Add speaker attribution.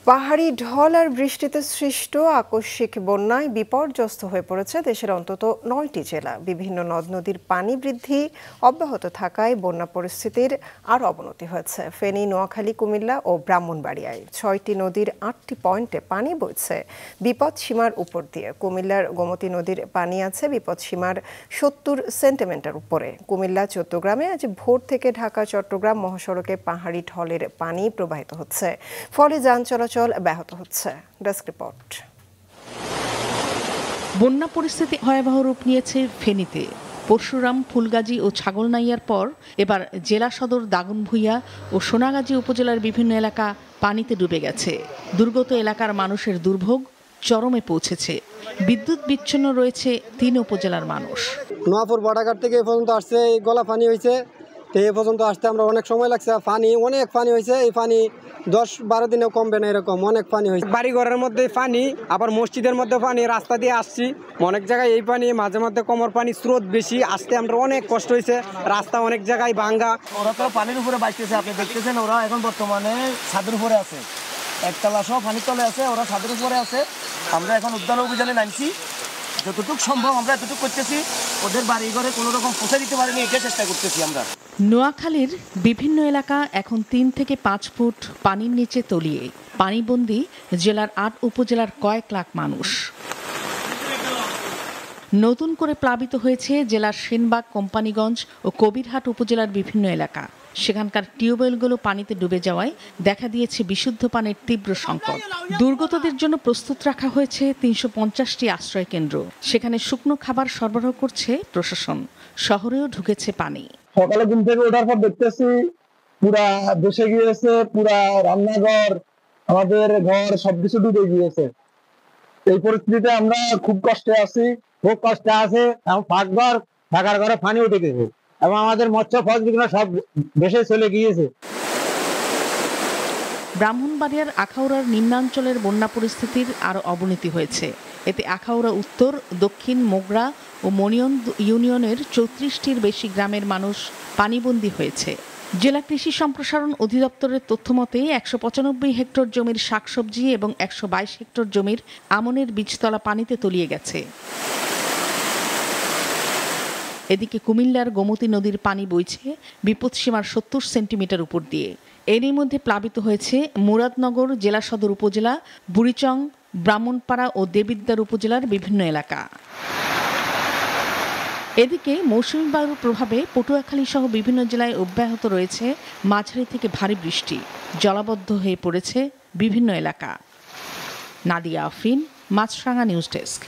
Speaker 1: পাহাড়ি ঢল আর বৃষ্টিতে সৃষ্ট আকস্মিক বন্যায় বিপর্যস্ত হয়ে পড়েছে দেশের অন্তত ৯টি জেলা। বিভিন্ন নদ নদীর পানি বৃদ্ধি অব্যাহত থাকায় বন্যা পরিস্থিতির আরও অবনতি হয়েছে। ফেনী, নোয়াখালী, কুমিল্লা ও ব্রাহ্মণবাড়িয়ায় ৬টি নদীর ৮টি পয়েন্টে পানি বইছে বিপদসীমার উপর দিয়ে। কুমিল্লার গোমতী নদীর পানি আছে বিপদসীমার ৭০ সেন্টিমিটার উপরে। কুমিল্লা চট্টগ্রামে আজ ভোর থেকে ঢাকা চট্টগ্রাম মহাসড়কে পাহাড়ি ঢলের পানি প্রবাহিত হচ্ছে, ফলে যান চলাচল ব্যাহত হচ্ছে। Desk report.
Speaker 2: বন্যা পরিস্থিতি ভয়াবহ রূপ নিয়েছে ফেনীতে। পরশুরাম, ফুলগাজী ও ছাগলনাইয়ার পর এবার জেলা সদর দাগনভূঞা ও সোনাগাজী উপজেলার বিভিন্ন এলাকা পানিতে ডুবে গেছে। দুর্গত এলাকার মানুষের দুর্ভোগ চরমে পৌঁছেছে। বিদ্যুৎ বিচ্ছিন্ন রয়েছে ৩ উপজেলার মানুষ।
Speaker 3: নোয়াপুর বর্ডার থেকে এ পর্যন্ত আসছে, গলা পানি হয়েছে। তো এ পর্যন্ত আসতে আমরা অনেক সময় লাগছে। অনেক পানি হয়েছে। এই পানি ১০-১২ দিনেও কমবে না, এরকম অনেক পানি হয়েছে। বাড়ি ঘরের মধ্যে পানি, আবার মসজিদের মধ্যে পানি, রাস্তা দিয়ে আসছি অনেক জায়গায় এই পানি, মাঝে মধ্যে কোমর পানি, স্রোত বেশি, আসতে আমরা অনেক কষ্ট হয়েছে। রাস্তা অনেক জায়গায় ভাঙ্গা।
Speaker 4: ওরা তো পানির উপরে বাইতেছে, আপনি দেখতেছেন। ওরা এখন বর্তমানে ছাদের উপরে আছে, একতলা সহ পানির তলে আছে, ওরা ছাদের উপরে আছে। আমরা এখন উদ্ধার অভিযানে নামছি, যতটুকু সম্ভব আমরা এতটুকু করতেছি। ওদের বাড়ি ঘরে কোনো রকম পৌঁছে দিতে পারিনি, এটা চেষ্টা করতেছি আমরা।
Speaker 2: নোয়াখালীর বিভিন্ন এলাকা এখন ৩ থেকে ৫ ফুট পানির নিচে তলিয়ে। পানিবন্দী জেলার ৮ উপজেলার কয়েক লাখ মানুষ। নতুন করে প্লাবিত হয়েছে জেলার সেনবাগ, কোম্পানীগঞ্জ ও কবিরহাট উপজেলার বিভিন্ন এলাকা। সেখানকার টিউবওয়েলগুলো পানিতে ডুবে যাওয়ায় দেখা দিয়েছে বিশুদ্ধ পানির তীব্র সংকট। দুর্গতদের জন্য প্রস্তুত রাখা হয়েছে ৩৫০টি আশ্রয় কেন্দ্র। সেখানে শুকনো খাবার সরবরাহ করছে প্রশাসন। শহরেও ঢুকেছে পানি।
Speaker 5: সকালে ঘুম থেকে ওঠার পর দেখতেছি পুরা ভেসে গিয়েছে, পুরা রান্নাঘর, আমাদের ঘর সবকিছু ডুবে গিয়েছে। এই পরিস্থিতিতে আমরা খুব কষ্টে আছি, খুব কষ্টে আছে। এবং পাকঘর, থাকার ঘরে পানি উঠে গেছে এবং আমাদের মৎস্য ফসলগুলো সব ভেসে চলে গিয়েছে।
Speaker 2: ব্রাহ্মণবাড়িয়ার আখাউড়ার নিম্নাঞ্চলের বন্যা পরিস্থিতির আরও অবনতি হয়েছে। এতে আখাউড়া উত্তর, দক্ষিণ, মোগরা ও মনিয়ন ইউনিয়নের ৩৪টির বেশি গ্রামের মানুষ পানিবন্দী হয়েছে। জেলা কৃষি সম্প্রসারণ অধিদপ্তরের তথ্যমতে ১৯৫ হেক্টর জমির শাকসবজি এবং ১২২ হেক্টর জমির আমনের বীজতলা পানিতে তলিয়ে গেছে। এদিকে কুমিল্লার গোমতী নদীর পানি বইছে বিপদসীমার ৭০ সেন্টিমিটার উপর দিয়ে। এরই মধ্যে প্লাবিত হয়েছে মুরাদনগর জেলা সদর উপজেলা, বুড়িচং, ব্রাহ্মণপাড়া ও দেবিদ্বার উপজেলার বিভিন্ন এলাকা। এদিকে মৌসুমী বায়ুর প্রভাবে পটুয়াখালী সহ বিভিন্ন জেলায় অব্যাহত রয়েছে মাঝারি থেকে ভারী বৃষ্টি। জলাবদ্ধ হয়ে পড়েছে বিভিন্ন এলাকা। নাদিয়া আফরিন, মাছরাঙা নিউজ ডেস্ক।